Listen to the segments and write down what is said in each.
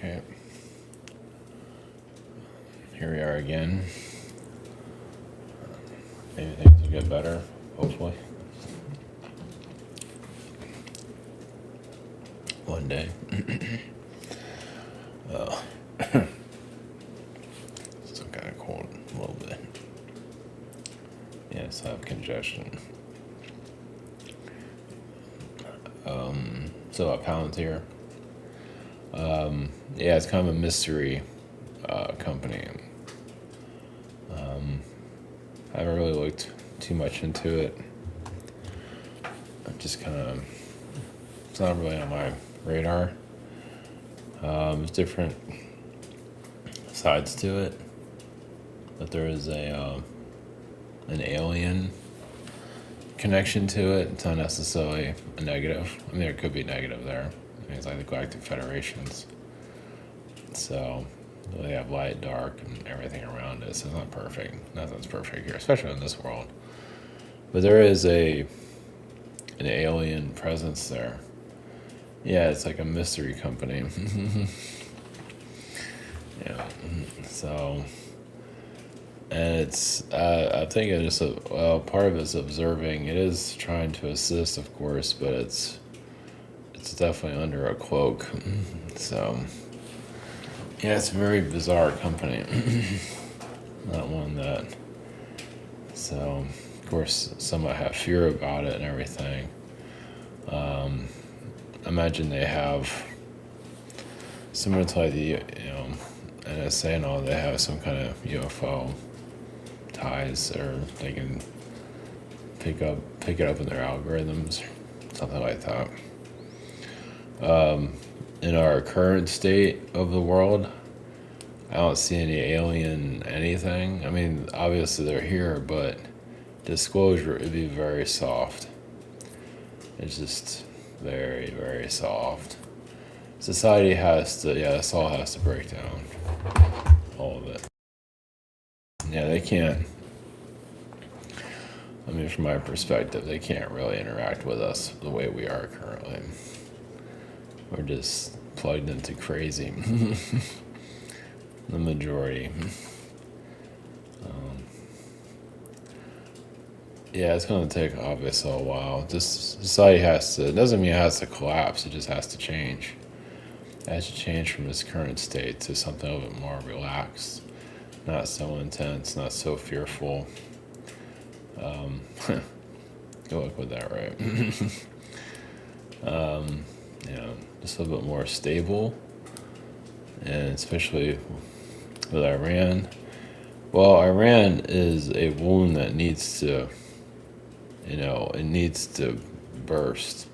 Okay. Here we are again. Maybe things will get better, hopefully. One day. Still kind of cold a little bit. Yes, I have congestion. So Palantir. Yeah, it's kind of a mystery company. I haven't really looked too much into it. I'm just kind of, it's not really on my radar. There's different sides to it, but there is an alien connection to it. It's not necessarily a negative. I mean, there could be negative there. I mean, it's like the Galactic Federations. So they have light, dark, and everything around it. So it's not perfect. Nothing's perfect here, especially in this world. But there is an alien presence there. Yeah, it's like a mystery company. Yeah. So, and it's I think it's just part of it's observing. It is trying to assist, of course, but it's definitely under a cloak. So, yeah, it's a very bizarre company. Not one that. So, of course, some might have fear about it and everything. Imagine they have similar to like the NSA and all. They have some kind of UFO ties, or they can pick it up in their algorithms, something like that. In our current state of the world, I don't see any alien anything. I mean, obviously they're here, but disclosure would be very soft. It's just very, very soft. Society has to, this all has to break down. All of it. Yeah, they can't. I mean, from my perspective, they can't really interact with us the way we are currently. We're just plugged into crazy. The majority. Yeah, it's going to take obviously a while. Just society has to, it doesn't mean it has to collapse, it just has to change. It has to change from its current state to something a little bit more relaxed, not so intense, not so fearful. Go look with that, right? Just a little bit more stable, and especially with Iran. Well, Iran is a wound that needs to, it needs to burst.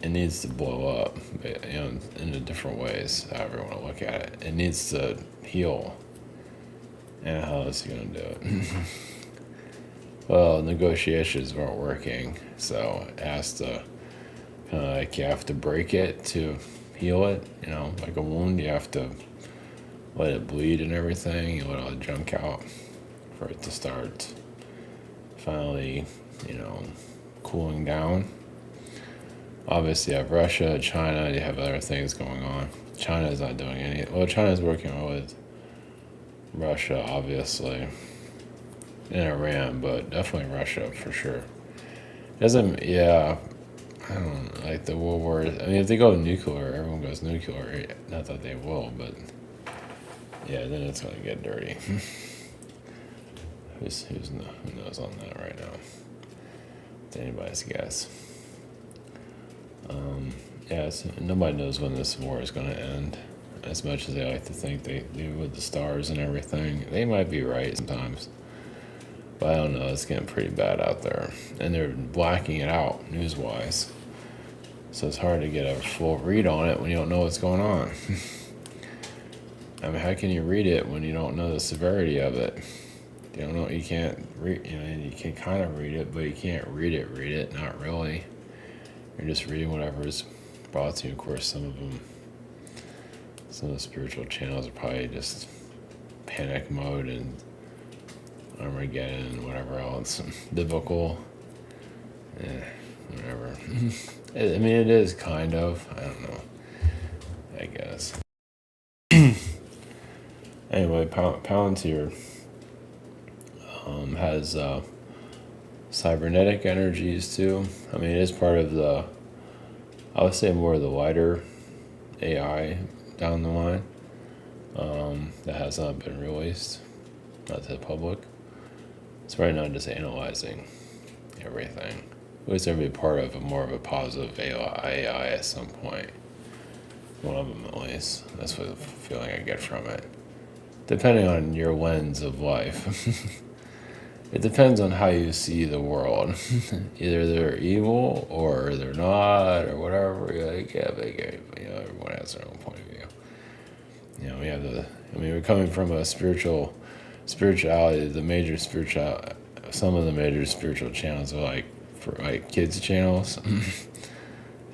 It needs to blow up, in a different ways, however you want to look at it. It needs to heal. And how is he going to do it? Well, negotiations weren't working, so it has to, kind of like, you have to break it to heal it. Like a wound, you have to let it bleed and everything. You let all the junk out for it to start finally, cooling down. Obviously, you have Russia, China, you have other things going on. China's not doing any. Well, China's working with Russia, obviously, and Iran, but definitely Russia for sure. Doesn't, yeah, I don't know, like the World War. I mean, if they go nuclear, everyone goes nuclear. Not that they will, but yeah, then it's gonna get dirty. Who knows on that right now? It's anybody's guess. Nobody knows when this war is going to end. As much as they like to think they do with the stars and everything, they might be right sometimes. But I don't know, it's getting pretty bad out there. And they're blacking it out, news-wise. So it's hard to get a full read on it when you don't know what's going on. I mean, how can you read it when you don't know the severity of it? You don't know, you can't read, you can kind of read it, but you can't read it, not really. You're just reading whatever is brought to you. Of course, some of the spiritual channels are probably just panic mode and Armageddon and whatever else. Biblical. Whatever. I mean, it is kind of. I don't know. I guess. Anyway, Palantir has cybernetic energies too. I mean, it is part of I would say more of the wider AI down the line that has not been released, not to the public. It's right now just analyzing everything. At least there be part of more of a positive AI at some point. One of them at least. That's what the feeling I get from it. Depending on your lens of life. It depends on how you see the world. Either they're evil or they're not or whatever. You're like, yeah, everyone has their own point of view. We have we're coming from a spirituality, some of the major spiritual channels are like kids channels.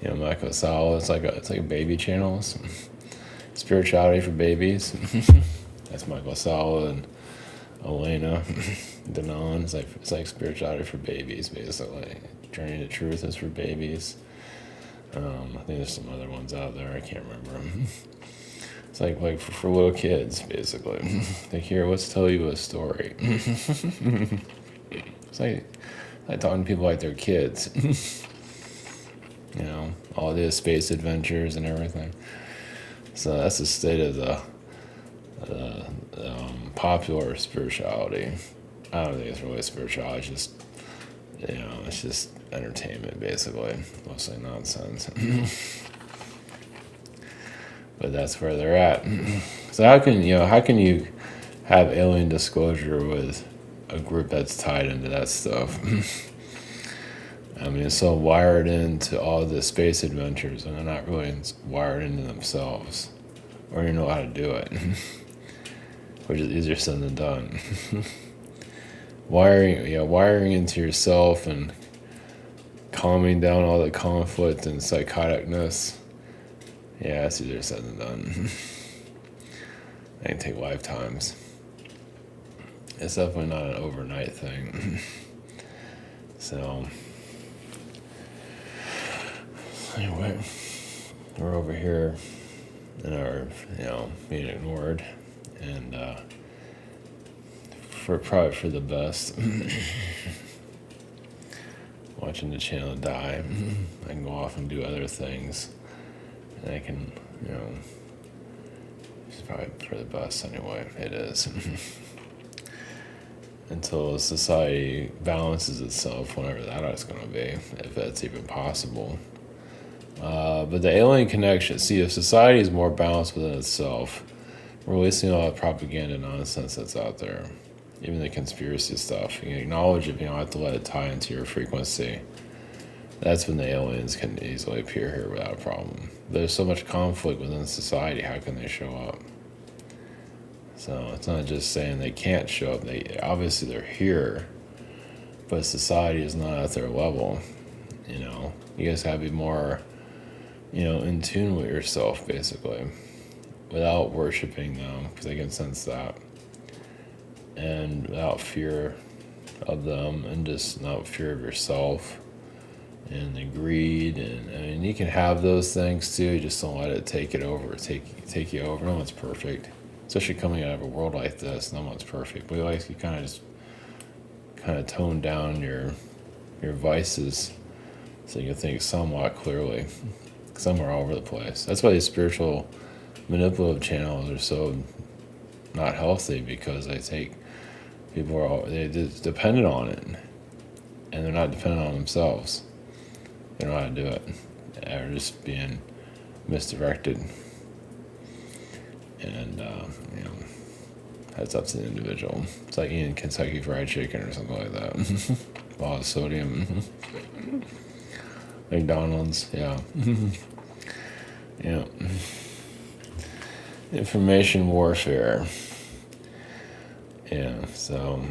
Michael Sala, it's like baby channels. Spirituality for babies. That's Michael Sala and Elena Denon. It's like spirituality for babies, basically. Journey to Truth is for babies. I think there's some other ones out there. I can't remember them. It's like for little kids, basically. Like, here, let's tell you a story. It's like talking to people like they're kids. All the space adventures and everything. So that's the state of the popular spirituality. I don't think it's really spirituality. It's just, it's just entertainment, basically. Mostly nonsense. But that's where they're at. So how can you have alien disclosure with a group that's tied into that stuff? I mean, it's so wired into all the space adventures, and they're not really wired into themselves, or you know how to do it, which is easier said than done. Wiring into yourself and calming down all the conflict and psychoticness. Yeah, it's easier said than done. It can take lifetimes. It's definitely not an overnight thing. So, anyway, we're over here and are, being ignored, and probably for the best. Watching the channel die, I can go off and do other things, and I can, it's probably for the best anyway. It is. Until society balances itself, whenever that is going to be, if that's even possible. But the alien connection, see, if society is more balanced within itself, we're releasing all that propaganda nonsense that's out there, even the conspiracy stuff. You acknowledge it, you don't have to let it tie into your frequency. That's when the aliens can easily appear here without a problem. There's so much conflict within society, how can they show up? So it's not just saying they can't show up. Obviously they're here, but society is not at their level. You guys have to be more, in tune with yourself, basically, without worshiping them, because they can sense that, and without fear of them, and just not fear of yourself, and the greed, and you can have those things too. Just don't let it take you over. No one's perfect. Especially coming out of a world like this, no one's perfect. We like to kind of tone down your vices so you can think somewhat clearly. Some are all over the place. That's why these spiritual manipulative channels are so not healthy, because they're just dependent on it, and they're not dependent on themselves. They don't know how to do it. They're just being misdirected. And, that's up to the individual. It's like eating Kentucky Fried Chicken or something like that. A lot of sodium. McDonald's, yeah. Yeah. Information warfare. Yeah, so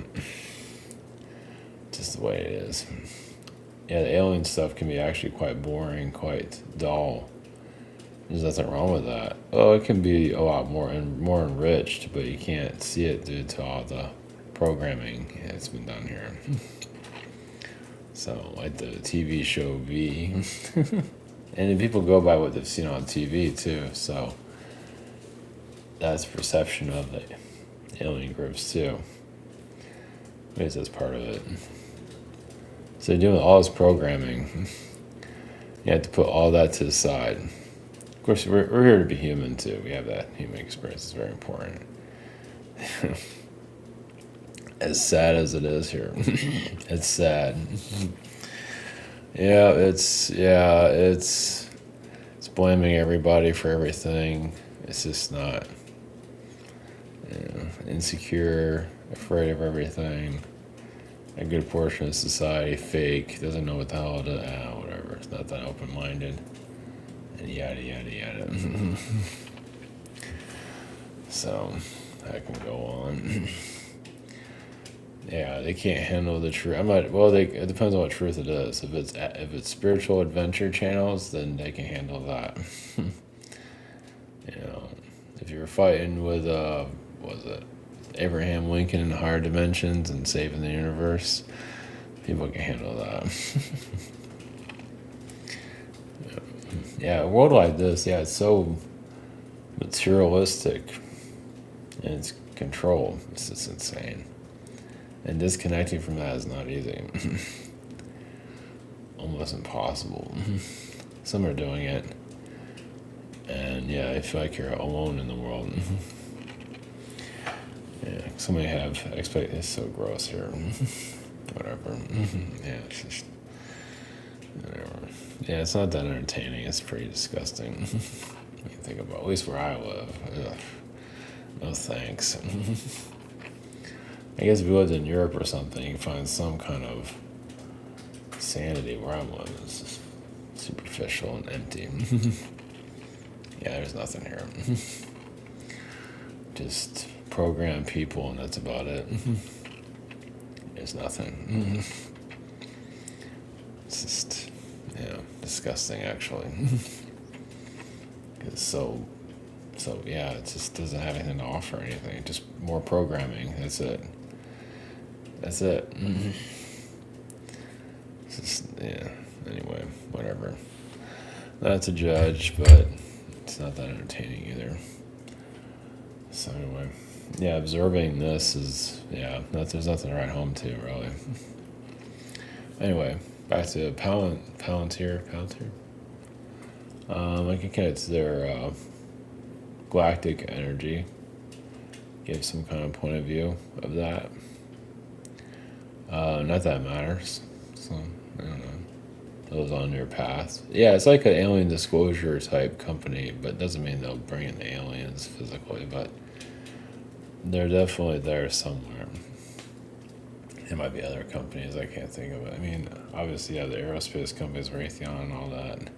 just the way it is. Yeah, the alien stuff can be actually quite boring, quite dull. There's nothing wrong with that. Oh, it can be a lot more enriched, but you can't see it due to all the programming that's been done here. So, like the TV show V. And then people go by what they've seen on TV, too. So, that's perception of it. alien groups too. I guess that's part of it. So doing all this programming, you have to put all that to the side. Of course, we're here to be human too. We have that human experience. It's very important. As sad as it is here, it's sad. It's blaming everybody for everything. It's just not. Insecure, afraid of everything. A good portion of society fake, doesn't know what the hell to whatever. It's not that open-minded, and yada yada yada. So that can go on. Yeah, they can't handle the truth. It depends on what truth it is. If it's spiritual adventure channels, then they can handle that. If you're fighting with was it Abraham Lincoln in higher dimensions and saving the universe, people can handle that. Yeah, a world like this, it's so materialistic and it's control. It's just insane. And disconnecting from that is not easy. Almost impossible. Some are doing it. And I feel like you're alone in the world. Some may have expect. It's so gross here. Whatever. It's just whatever. It's not that entertaining. It's pretty disgusting. You think about, at least where I live. Ugh. No thanks. I guess if you lived in Europe or something, you find some kind of sanity. Where I'm living is just superficial and empty. There's nothing here. Just program people, and that's about it. There's nothing. It's just, disgusting, actually. It's so, it just doesn't have anything to offer anything. Just more programming. That's it. It's just, anyway, whatever. Not to judge, but it's not that entertaining either. So anyway, observing this is, there's nothing to write home to, really. Anyway, back to Palantir. I think it's their galactic energy. Give some kind of point of view of that. Not that it matters. So, I don't know. Those on your path. It's like an alien disclosure type company, but doesn't mean they'll bring in the aliens physically, but they're definitely there somewhere. There might be other companies, I can't think of it. I mean, obviously, the aerospace companies, Raytheon and all that.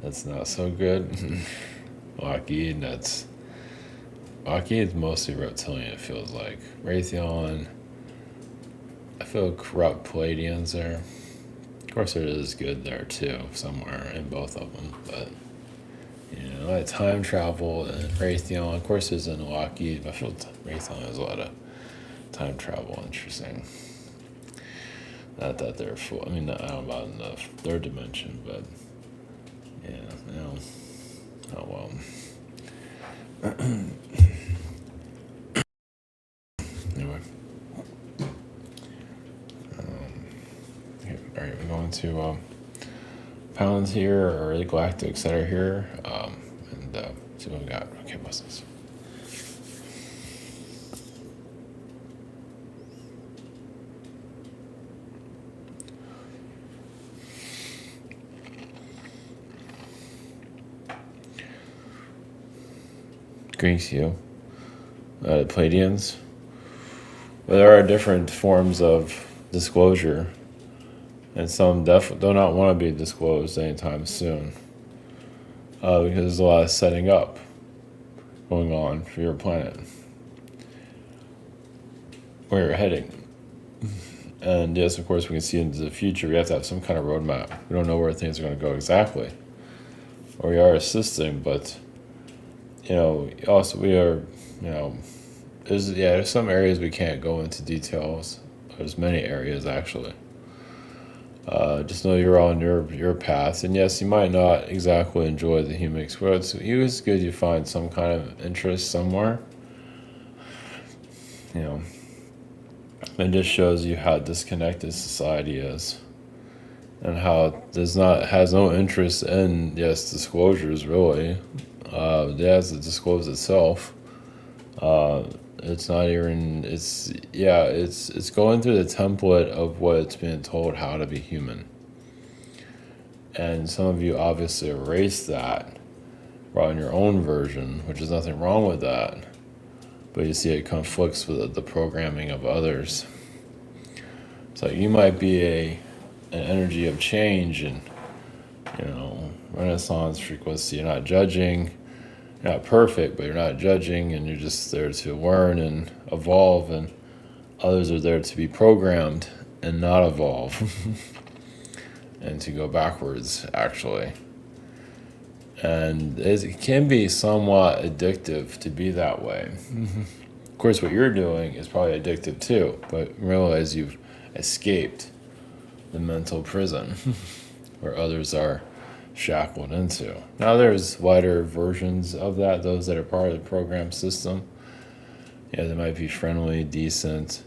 That's not so good. Lockheed's mostly reptilian, it feels like. Raytheon, I feel corrupt Palladians there. Of course, there is good there too, somewhere in both of them. But like time travel and Raytheon. Of course, there's in Lockheed. But I feel Raytheon has a lot of time travel. Interesting. Not that they're full. I mean, I don't know about their dimension, but oh well. Anyway. All right, we're going to Palantir or the Galactic Center here, and see what we got. Okay, what's this? Greeks, the Palladians. Well, there are different forms of disclosure, and some do not want to be disclosed anytime soon, because there's a lot of setting up going on for your planet, where you're heading. And yes, of course, we can see into the future. We have to have some kind of roadmap. We don't know where things are going to go exactly, or we are assisting, but also we are, there's some areas we can't go into details. There's many areas, actually. Just know you're on your path. And yes, you might not exactly enjoy the human experience. It's good you find some kind of interest somewhere. You know, it just shows you how disconnected society is, and how it has no interest in disclosures really. It has to disclose itself. It's not even. It's going through the template of what it's being told how to be human. And some of you obviously erase that, writing your own version, which is nothing wrong with that. But you see it conflicts with the programming of others. So you might be an energy of change and, Renaissance frequency. You're not judging, you're not perfect, but you're not judging, and you're just there to learn and evolve, and others are there to be programmed and not evolve and to go backwards, actually. And it can be somewhat addictive to be that way. Of course, what you're doing is probably addictive too, but realize you've escaped the mental prison where others are shackled into. Now, there's lighter versions of that, those that are part of the program system. Yeah, they might be friendly, decent,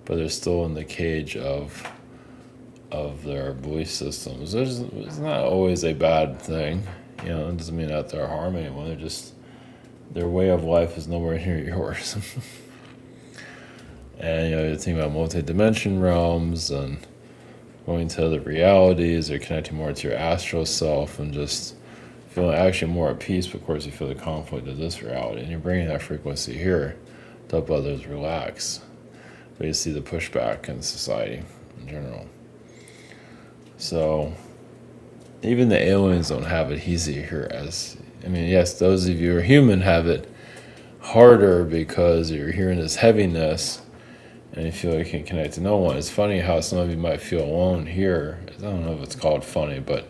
but they're still in the cage of their belief systems. It's not always a bad thing. It doesn't mean that they're harming anyone. They're just, their way of life is nowhere near yours. And you think about multi-dimension realms and going to other realities, or connecting more to your astral self and just feeling actually more at peace. But of course, you feel the conflict of this reality, and you're bringing that frequency here to help others relax. But you see the pushback in society in general. So even the aliens don't have it easy here. Yes, those of you who are human have it harder because you're hearing this heaviness and you feel like you can connect to no one. It's funny how some of you might feel alone here. I don't know if it's called funny, but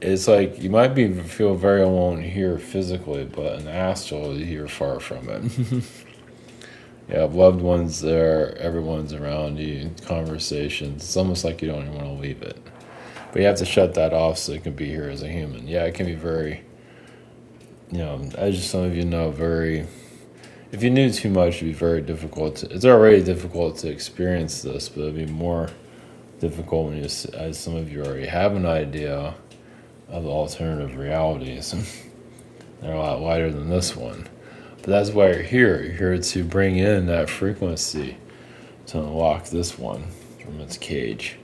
it's like you might feel very alone here physically, but in the astral, you're far from it. You have loved ones there, everyone's around you, conversations. It's almost like you don't even want to leave it. But you have to shut that off so you can be here as a human. Yeah, it can be very, as some of you know, if you knew too much, it'd be very difficult it's already difficult to experience this, but it'd be more difficult when as some of you already have an idea of the alternative realities. They're a lot lighter than this one. But that's why you're here. You're here to bring in that frequency to unlock this one from its cage.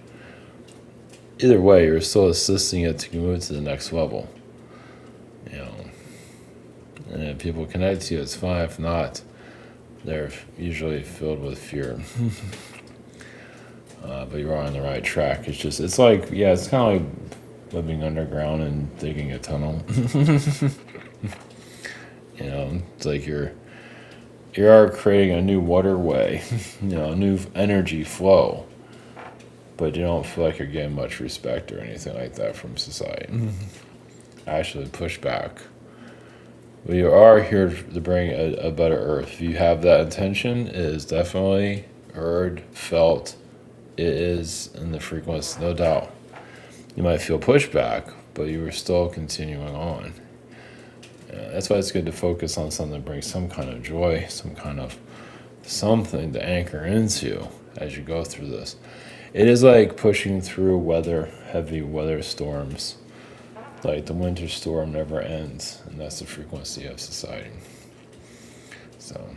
Either way, you're still assisting it to move to the next level. And if people connect to you, it's fine. If not, they're usually filled with fear. But you're on the right track. It's kind of like living underground and digging a tunnel. It's like you are creating a new waterway, a new energy flow. But you don't feel like you're getting much respect or anything like that from society. Actually, push back. But you are here to bring a better earth. If you have that intention, it is definitely heard, felt. It is in the frequency, no doubt. You might feel pushback, but you are still continuing on. That's why it's good to focus on something that brings some kind of joy, some kind of something to anchor into as you go through this. It is like pushing through heavy weather storms. Like the winter storm never ends, and that's the frequency of society. So